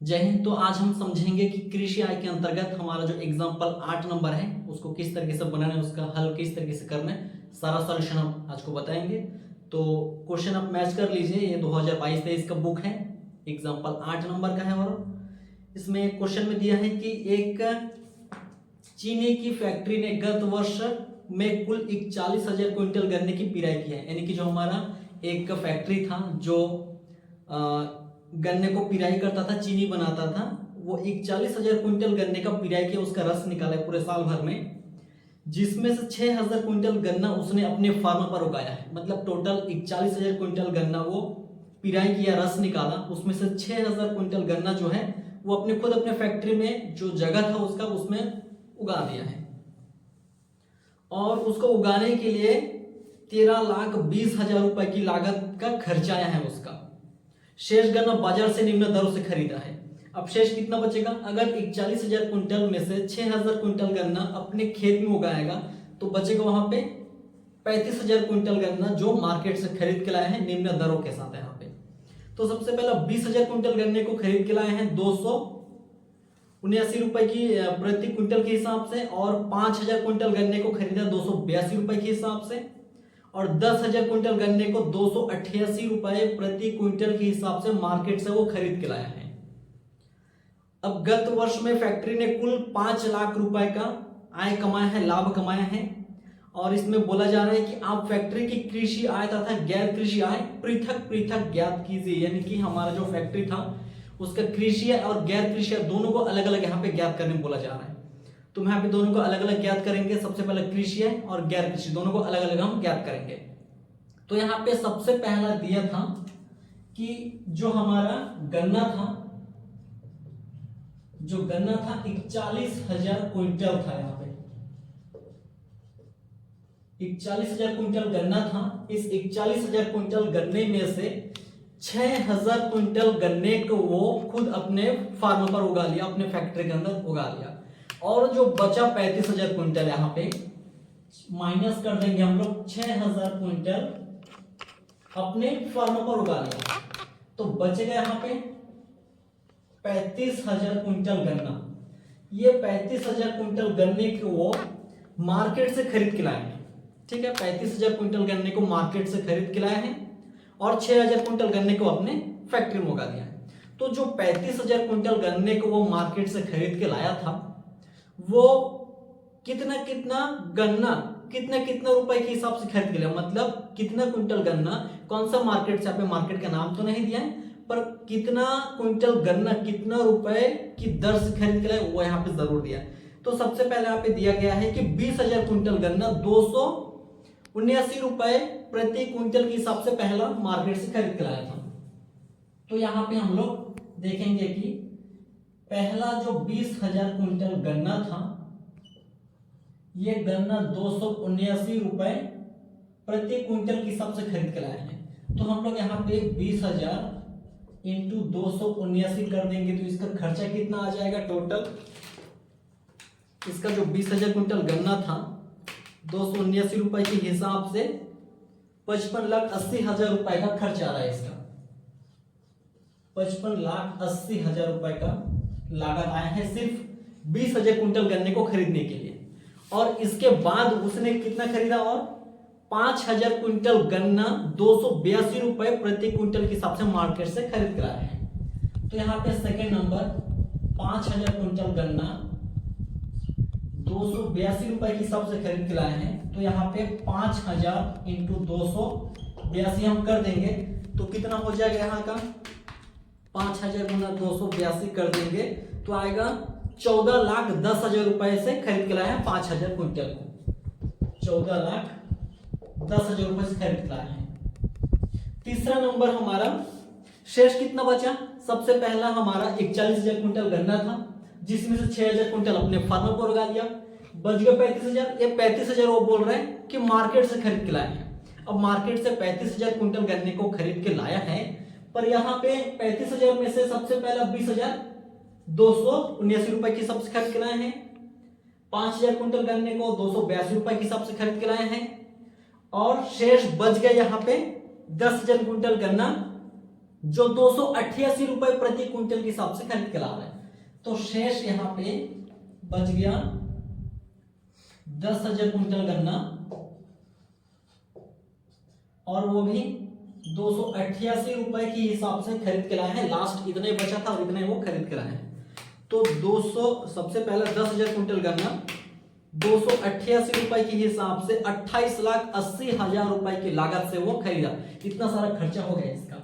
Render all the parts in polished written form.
जय हिंद। तो आज हम समझेंगे कि कृषि आय के अंतर्गत हमारा जो एग्जाम्पल 8 नंबर है उसको किस तरीके से बनाना है, उसका हल किस तरीके से करना है, सारा सॉल्यूशन हम आज को बताएंगे। तो क्वेश्चन आप मैच कर लीजिए। ये 2022-23 का बुक है, एग्जाम्पल 8 नंबर का है। और इसमें क्वेश्चन में दिया है कि एक चीनी की फैक्ट्री ने गत वर्ष में कुल 41,000 क्विंटल गन्ने की पिराई की है। यानी कि जो हमारा एक फैक्ट्री था जो गन्ने को पिराई करता था, चीनी बनाता था, वो 41,000 क्विंटल गन्ने का पिराई किया, उसका रस निकाला है पूरे साल भर में, जिसमें से 6,000 क्विंटल गन्ना उसने अपने फार्म पर उगाया है। मतलब टोटल 41,000 क्विंटल गन्ना वो पिराई किया, रस निकाला, उसमें से 6,000 क्विंटल गन्ना जो है वो अपने खुद अपने फैक्ट्री में जो जगह था उसका उसमें उगा दिया है। और उसको उगाने के लिए 13,20,000 रुपए की लागत का खर्चा आया है उसका। शेष गन्ना बाजार से निम्न दरों से खरीदा है। अब शेष कितना बचेगा? अगर 41,000 क्विंटल में से 6,000 क्विंटल गन्ना अपने खेत में उगाएगा तो बचेगा वहां पे 35,000 क्विंटल गन्ना जो मार्केट से खरीद के लाए हैं निम्न दरों के साथ। यहाँ पे तो सबसे पहला 20,000 क्विंटल गन्ने को खरीद के लाए हैं 279 रुपए की प्रति क्विंटल के हिसाब से, और 5,000 क्विंटल गन्ने को खरीदा 282 रुपए के हिसाब से, और 10,000 क्विंटल गन्ने को 288 रुपए प्रति क्विंटल के हिसाब से मार्केट से वो खरीद के लाया है। अब गत वर्ष में फैक्ट्री ने कुल 5 लाख रुपए का आय कमाया है, लाभ कमाया है। और इसमें बोला जा रहा है कि आप फैक्ट्री की कृषि आय तथा गैर कृषि आय पृथक पृथक ज्ञात कीजिए। यानी कि हमारा जो फैक्ट्री था उसका कृषि और गैर कृषि दोनों को अलग अलग यहाँ पे ज्ञात करने बोला जा रहा है। तो हम यहाँ पे दोनों को अलग अलग ज्ञात करेंगे। सबसे पहले कृषि और गैर कृषि दोनों को अलग अलग हम ज्ञात करेंगे। तो यहाँ पे सबसे पहला दिया था कि जो हमारा गन्ना था, जो गन्ना था 41,000 क्विंटल था। यहाँ पे 41,000 क्विंटल गन्ना था। इस 41,000 क्विंटल गन्ने में से 6,000 क्विंटल गन्ने को वो खुद अपने फार्म पर उगा लिया, अपने फैक्ट्री के अंदर उगा लिया। और जो बचा 35,000 क्विंटल यहाँ पे माइनस कर देंगे हम लोग, 6,000 क्विंटल अपने फार्म पर उगा लिया, तो बचेगा यहाँ पे 35,000 क्विंटल गन्ना। ये 35,000 क्विंटल गन्ने को वो मार्केट से खरीद के लाए हैं। ठीक है, 35,000 क्विंटल गन्ने को मार्केट से खरीद के लाए हैं और 6,000 क्विंटल गन्ने को अपने फैक्ट्री में उगा दिया है। तो जो 35,000 क्विंटल गन्ने को वो मार्केट से खरीद के लाया था वो कितना कितना गन्ना कितना कितना रुपए के हिसाब से खरीद के लिया। मतलब कितना क्विंटल गन्ना, कौन सा मार्केट से, यहाँ पे मार्केट का नाम तो नहीं दिया है, पर कितना क्विंटल गन्ना कितना रुपए की दर से खरीद के लाए वो यहाँ पे जरूर दिया है। तो सबसे पहले यहाँ पे दिया गया है कि 20,000 क्विंटल गन्ना 279 रुपए प्रति क्विंटल के हिसाब से पहला मार्केट से खरीद के लाया था। तो यहाँ पे हम लोग देखेंगे कि पहला जो 20,000 क्विंटल गन्ना था, ये गन्ना 279 रुपए प्रति क्विंटल के हिसाब से खरीद के लाए हैं। तो हम लोग यहाँ पे 20,000 इंटू 279 कर देंगे तो इसका खर्चा कितना आ जाएगा टोटल। इसका जो 20,000 क्विंटल गन्ना था 279 रुपए के हिसाब से 55,80,000 रुपए का खर्चा आ रहा है। इसका 55,80,000 रुपए का लागत आया है सिर्फ 20,000 क्विंटल गन्ने को खरीदने के लिए। और इसके बाद उसने कितना खरीदा, और 5,000 क्विंटल गन्ना 282 रुपए प्रति क्विंटल के हिसाब से मार्केट से खरीद कर आया है। तो यहाँ पे सेकेंड नंबर 5,000 क्विंटल गन्ना 282 रुपए के हिसाब से खरीद के लाए हैं। तो यहाँ पे 5,000 इंटू 282 हम कर देंगे तो कितना हो जाएगा यहाँ का, 5,000 गुना 282 कर देंगे तो आएगा 14,10,000 रुपए से खरीद के लाए हैं 5,000 क्विंटल को। 14,10,000 रुपए से खरीद के लाए हैं। तीसरा नंबर हमारा शेष कितना बचा। सबसे पहला हमारा 41,000 क्विंटल गन्ना था जिसमें से 6,000 क्विंटल अपने फार्म पर उगा लिया, बच गया 35,000। ये 35,000 वो बोल रहे हैं कि मार्केट से खरीद के लाए हैं। अब मार्केट से 35,000 क्विंटल गन्ने को खरीद के लाया है, पर यहाँ पे 35,000 में से सबसे पहला 20,279 रुपए के हिसाब से खरीद के लाए हैं। 5,000 क्विंटल गन्ने को 282 रुपए के हिसाब से खरीद के लाए हैं, और शेष बच गया यहाँ पे 10,000 क्विंटल गन्ना जो 288 रुपए प्रति क्विंटल के हिसाब से खरीद के ला रहे हैं। तो शेष यहां पे बच गया 10,000 क्विंटल गन्ना, और वो भी 288 रुपए के हिसाब से खरीद के लाए हैं। लास्ट इतने बचा था और इतने वो खरीद के लाए हैं। तो 200 सबसे पहले 10,000 क्विंटल गन्ना 288 रुपए के हिसाब से 28,80,000 रुपए की लागत से वो खरीदा। इतना सारा खर्चा हो गया इसका,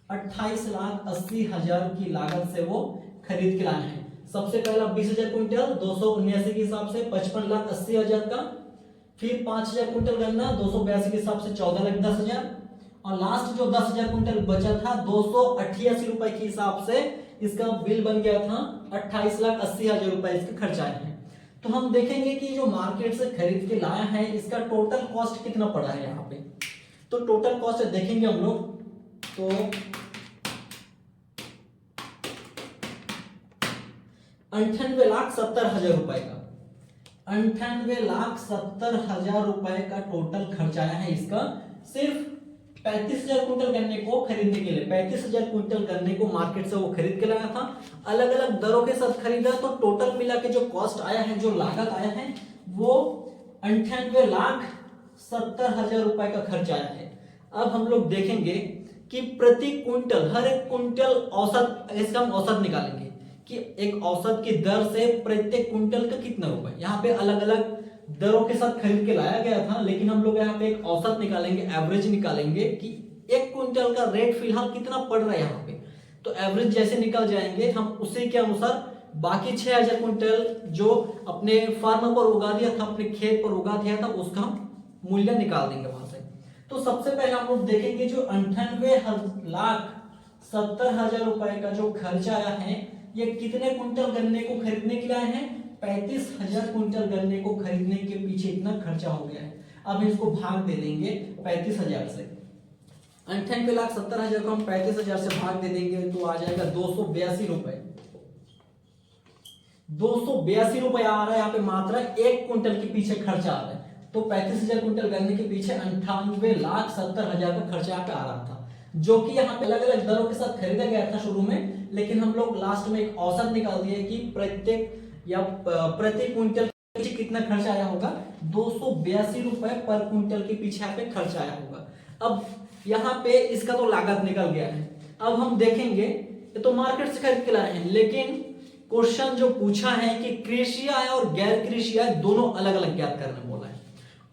28,80,000 की लागत से वो खरीद के लाए हैं। सबसे पहला 20,000 क्विंटल 279 के हिसाब से 55,80,000 का, फिर 5,000 क्विंटल गन्ना 282 के हिसाब से 14,10,000, और लास्ट जो 10,000 क्विंटल बचा था 288 रुपए के हिसाब से इसका बिल बन गया था 28,80,000 रुपए इसके खर्च आए हैं। तो हम देखेंगे कि जो मार्केट से खरीद के लाया है इसका टोटल कॉस्ट कितना पड़ा है यहाँ पे। तो टोटल कॉस्ट देखेंगे हम लोग तो 98,70,000 रुपए का, 98,70,000 रुपए का टोटल खर्च आया है इसका, सिर्फ 35,000 क्विंटल गन्ने को खरीदने के लिए। 35,000 क्विंटल गन्ने को मार्केट से वो खरीद के लाया था, अलग अलग दरों के साथ खरीदा। तो टोटल मिला के जो कॉस्ट आया है, जो लागत आया है, वो 98,70,000 रुपए का खर्च आया है। अब हम लोग देखेंगे कि प्रति क्विंटल, हर एक क्विंटल औसत, इसका हम औसत निकालेंगे कि एक औसत की दर से प्रत्येक क्विंटल का कितना रुपए। यहाँ पे अलग अलग दरों के साथ खरीद के लाया गया था, लेकिन हम लोग यहाँ पे एक औसत निकालेंगे, एवरेज निकालेंगे कि एक क्विंटल का रेट फिलहाल कितना पड़ रहा है यहाँ पे। तो एवरेज जैसे निकल जाएंगे हम, उसी के अनुसार बाकी 6,000 क्विंटल जो अपने फार्म पर उगा दिया था, अपने खेत पर उगा दिया था, उसका हम मूल्य निकाल देंगे वहां से। तो सबसे पहले हम लोग देखेंगे जो 98,70,000 रुपए का जो खर्चा आया है, ये कितने क्विंटल गन्ने को खरीदने के लिए आए हैं। 35,000 क्विंटल गन्ने को खरीदने के पीछे इतना खर्चा हो गया है। अब इसको भाग दे देंगे 35,000 से। 98,70,000 को हम 35,000 से भाग दे देंगे तो आ जाएगा 282 रुपए। 282 रुपए आ रहा है यहाँ पे मात्र एक क्विंटल के पीछे खर्चा आ रहा है। तो 35,000 क्विंटल गन्ने के पीछे 98,70,000 का खर्चा यहाँ पे आ रहा था, जो कि यहाँ पे अलग अलग दरों के साथ खरीदा गया था शुरू में, लेकिन हम लोग लास्ट में एक औसत निकाल दिए कि प्रत्येक या प्रति क्विंटल के पीछे कितना खर्च आया होगा। 282 रुपए पर क्विंटल के पीछे यहाँ पे खर्च आया होगा। अब यहाँ पे इसका तो लागत निकल गया है। अब हम देखेंगे, ये तो मार्केट से खरीद के लाए हैं, लेकिन क्वेश्चन जो पूछा है कि कृषि आय और गैर कृषि आय दोनों अलग अलग ज्ञात करने बोला है,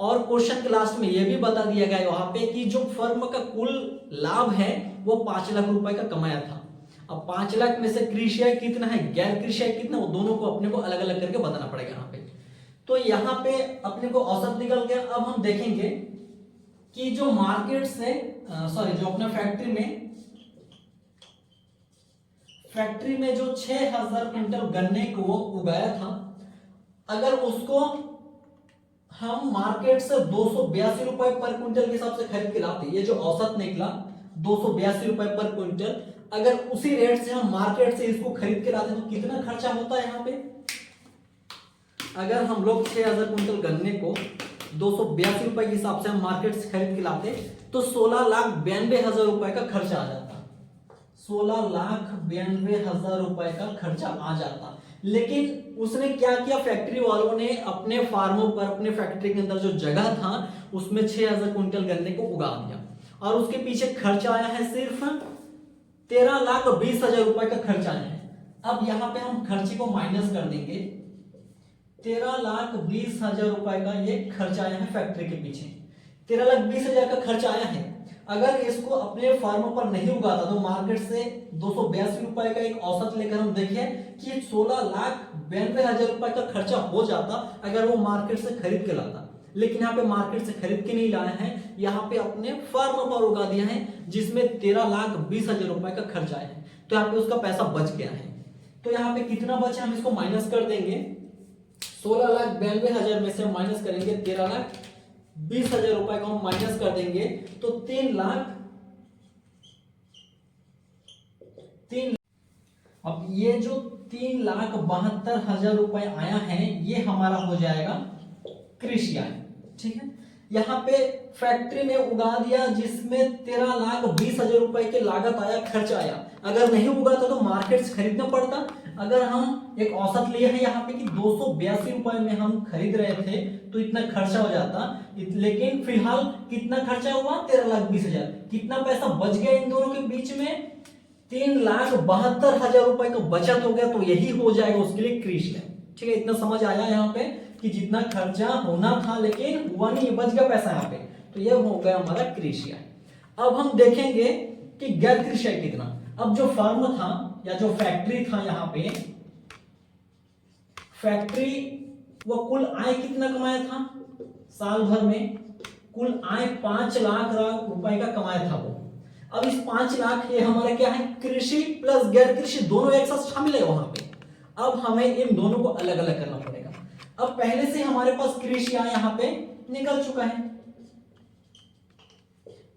और क्वेश्चन के लास्ट में यह भी बता दिया गया वहां पे कि जो फर्म का कुल लाभ है वो 5 लाख रुपए का कमाया था। अब 5 लाख में से कृषि आय कितना है, गैर कृषि आय कितना, वो दोनों को अपने को अलग अलग करके बताना पड़ेगा यहाँ पे। तो यहाँ पे अपने को औसत निकल गया। अब हम देखेंगे कि जो मार्केट से जो अपना फैक्ट्री में जो 6,000 क्विंटल गन्ने को वो उगाया था, अगर उसको हम मार्केट से 282 रुपए पर क्विंटल के हिसाब से खरीद के लाते, ये जो औसत निकला 282 रुपए पर क्विंटल, अगर उसी रेट से हम मार्केट से इसको खरीद के लाते तो कितना खर्चा होता है यहाँ पे। अगर हम लोग 6,000 क्विंटल गन्ने को 282 रुपए के हिसाब से हम मार्केट से खरीद के लाते तो 16,92,000 रुपए का खर्चा आ जाता। 16,92,000 रुपए का खर्चा आ जाता। लेकिन उसने क्या किया, फैक्ट्री वालों ने अपने फार्मों पर, अपने फैक्ट्री के अंदर जो जगह था उसमें 6,000 क्विंटल गन्ने को उगा दिया, और उसके पीछे खर्चा आया है सिर्फ 13,20,000 रुपए का खर्चा आया है। अब यहाँ पे हम खर्चे को माइनस कर देंगे, 13,20,000 रुपए का ये खर्चा आया है फैक्ट्री के पीछे। 13,20,000 का खर्चा आया है। अगर इसको अपने फार्म पर नहीं उगाता तो मार्केट से 282 रुपए का एक औसत लेकर हम देखें कि 16,92,000 रुपए का खर्चा हो जाता अगर वो मार्केट से खरीद के लाता। लेकिन यहाँ पे मार्केट से खरीद के नहीं लाए हैं, यहाँ पे अपने फार्म पर उगा दिया है, जिसमें 13,20,000 रुपए का खर्चा आया है। तो यहाँ पे उसका पैसा बच गया है। तो यहाँ पे कितना बचा, हम इसको माइनस कर देंगे। 16,92,000 में से हम माइनस करेंगे 13,20,000 रुपए को हम माइनस कर देंगे तो 3,00,000। अब ये जो 3,72,000 रुपए आया है ये हमारा हो जाएगा कृषि आय। ठीक है, यहाँ पे फैक्ट्री में उगा दिया जिसमें 13,20,000 रुपए की लागत आया, खर्च आया। अगर नहीं उगाता तो मार्केट से खरीदना पड़ता। अगर हम एक औसत लिए हैं यहाँ पे कि 282 रुपए में हम खरीद रहे थे तो इतना खर्चा हो जाता, लेकिन फिलहाल कितना खर्चा हुआ 13,20,000। कितना पैसा बच गया इन दोनों के बीच में 3,72,000 रुपए का बचत हो गया। तो यही हो जाएगा उसके लिए कृषि। ठीक है, इतना समझ आया यहाँ पे कि जितना खर्चा होना था लेकिन हुआ नहीं, बच गया पैसा यहाँ पे, तो ये हो गया हमारा कृषि आय। अब हम देखेंगे कि गैर कृषि आय कितना। अब जो फर्म था या जो फैक्ट्री था यहाँ पे, फैक्ट्री वो कुल आय कितना कमाया था साल भर में, कुल आय 5 लाख रुपए का कमाया था वो। अब इस 5 लाख ये हमारा क्या है, कृषि प्लस गैर कृषि दोनों एक साथ शामिल है वहां पे। अब हमें इन दोनों को अलग अलग करना पड़ेगा। अब पहले से हमारे पास कृषि आय यहाँ पे निकल चुका है।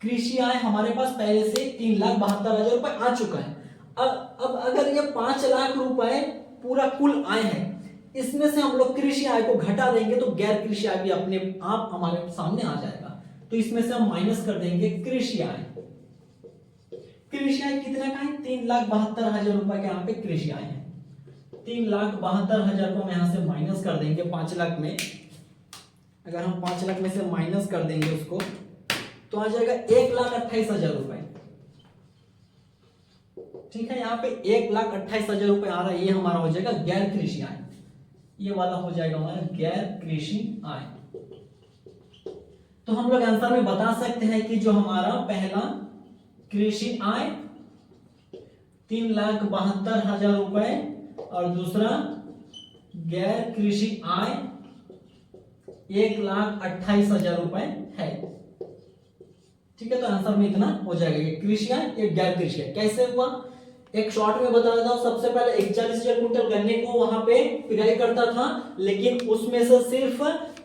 कृषि आय हमारे पास पहले से 3,72,000 रुपए आ चुका है। अब अगर ये 5 लाख रुपए पूरा कुल आय है, इसमें से हम लोग कृषि आय को घटा देंगे तो गैर कृषि आय भी अपने आप हमारे सामने आ जाएगा। तो इसमें से हम माइनस कर देंगे कृषि आय। कृषि आय कितने का है, 3,72,000 रुपए का यहाँ पे कृषि आय है। 3,72,000 को हम यहां से माइनस कर देंगे 5 लाख में। अगर हम 5 लाख में से माइनस कर देंगे उसको तो आ जाएगा 1,28,000 रुपए। ठीक है, यहाँ पे 1,28,000 रुपए आ रहा है, ये हमारा हो जाएगा गैर कृषि आय। ये वाला हो जाएगा हमारा गैर कृषि आय। तो हम लोग आंसर में बता सकते हैं कि जो हमारा पहला कृषि आय 3,72,000 रुपए और दूसरा गैर कृषि आय 1,28,000 रुपए है। ठीक है, तो आंसर में इतना हो जाएगा, ये कृषि आय ये गैर कृषि आय। कैसे हुआ एक शॉर्ट में बता देता हूं। सबसे पहले 41,000 कुंटल गन्ने को वहां पे पिराई करता था, लेकिन उसमें से सिर्फ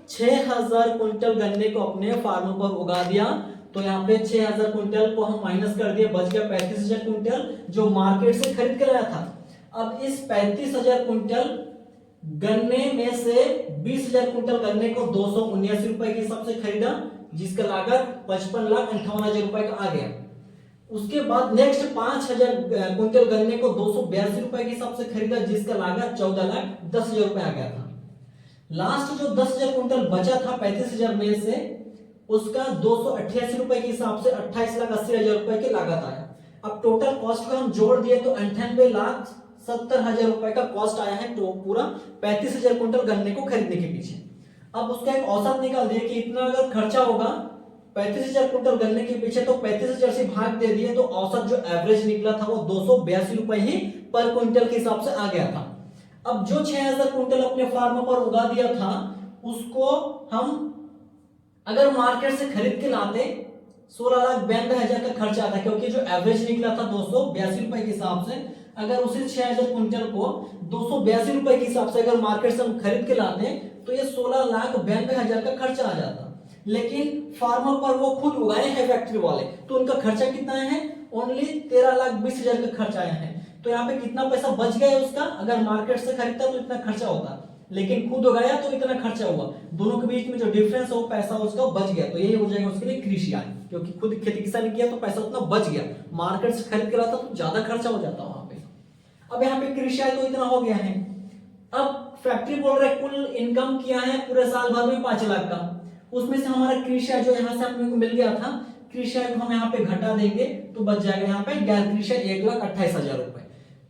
6,000 कुंटल गन्ने को अपने फार्म पर उगा दिया। तो यहाँ पे 6,000 कुंटल को हम माइनस कर दिए, बच गया 35,000 कुंटल जो मार्केट से खरीद कर लाया था। अब इस 35,000 कुंटल गन्ने में से 20,000 कुंटल गन्ने को 279 रुपए के हिसाब से खरीदा, जिसका लागत 55,58,000 रुपए का आ गया। उसके बाद नेक्स्ट 5,000 कुंटल गन्ने को 282 रुपए के हिसाब से खरीदा, जिसका लागत 14,10,000 रुपए आ गया था। लास्ट जो 10,000 कुंटल बचा था 35,000 में से, उसका 288 रुपए के हिसाब से 28,80,000 रुपए की लागत आया। अब टोटल कॉस्ट को हम जोड़ दिए तो 98,70,000 रुपए का कॉस्ट आया है, तो पूरा 35,000 कुंटल गन्ने को खरीदने के पीछे। अब उसका एक औसत निकाल दिया कि इतना अगर खर्चा होगा 35,000 कुंटल गन्ने के पीछे, तो 35,000 से भाग दे दिए तो औसत जो एवरेज निकला था वो 282 रुपए ही पर क्विंटल के हिसाब से आ गया था। अब जो 6,000 कुंटल अपने फार्म पर उगा दिया था, उसको हम अगर मार्केट से खरीद के लाते 16,92,000 का खर्चा आता, क्योंकि जो एवरेज निकला था 282 रुपए के हिसाब से, अगर उसी 6,000 कुंटल को 282 रुपए के हिसाब से अगर मार्केट से हम खरीद के लाते तो ये 16,92,000 का खर्चा आ जाता। लेकिन फार्मर पर वो खुद उगाए हैं फैक्ट्री वाले, तो उनका खर्चा कितना है, ओनली 13,20,000 का खर्चा आया है। तो यहाँ पे कितना पैसा बच गया उसका, अगर मार्केट से खरीदता तो इतना खर्चा होता, लेकिन खुद उगाया तो इतना खर्चा हुआ। दोनों के बीच में जो डिफरेंस है वो पैसा उसका बच गया, तो यही हो जाएगा उसके लिए कृषि आय, क्योंकि खुद खेती किसानी किया तो पैसा उतना बच गया। मार्केट से खरीद के लाता तो ज्यादा खर्चा हो जाता वहां पे। अब यहाँ पे कृषि आय तो इतना हो गया है। अब फैक्ट्री बोल रहे कुल इनकम किया है पूरे साल भर में 5 लाख का, उसमें से हमारा कृषि आय जो यहाँ से हमें मिल गया था, कृषि आय को हम यहाँ पे घटा देंगे तो बच जाएगा यहाँ पे गैर कृषि आय 1,28,000 रुपए।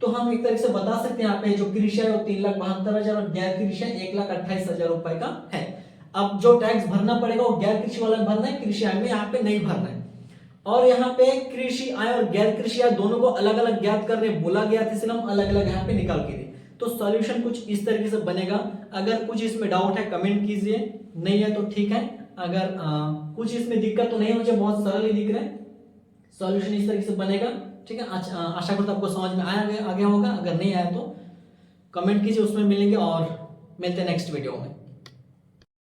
तो हम एक तरीके से बता सकते हैं यहाँ पे जो कृषि आय 3,72,000 और गैर कृषि आय 1,28,000 रुपए का है। अब जो टैक्स भरना पड़ेगा वो गैर कृषि वाला भरना है, कृषि आय में यहाँ पे नहीं भरना है। और यहाँ पे कृषि आय और गैर कृषि आय दोनों को अलग अलग ज्ञात करने बोला गया था, इसलिए हम अलग अलग यहाँ पे निकाल के दिए। तो सॉल्यूशन कुछ इस तरीके से बनेगा। अगर कुछ इसमें डाउट है कमेंट कीजिए, नहीं है तो ठीक है। अगर कुछ इसमें दिक्कत तो नहीं, मुझे बहुत सरल ही दिख रहा है। सॉल्यूशन इस तरीके से बनेगा, ठीक है। आशा करता हूं आपको समझ में आ गया होगा। अगर नहीं आया तो कमेंट कीजिए, उसमें मिलेंगे और मिलते हैं नेक्स्ट वीडियो में।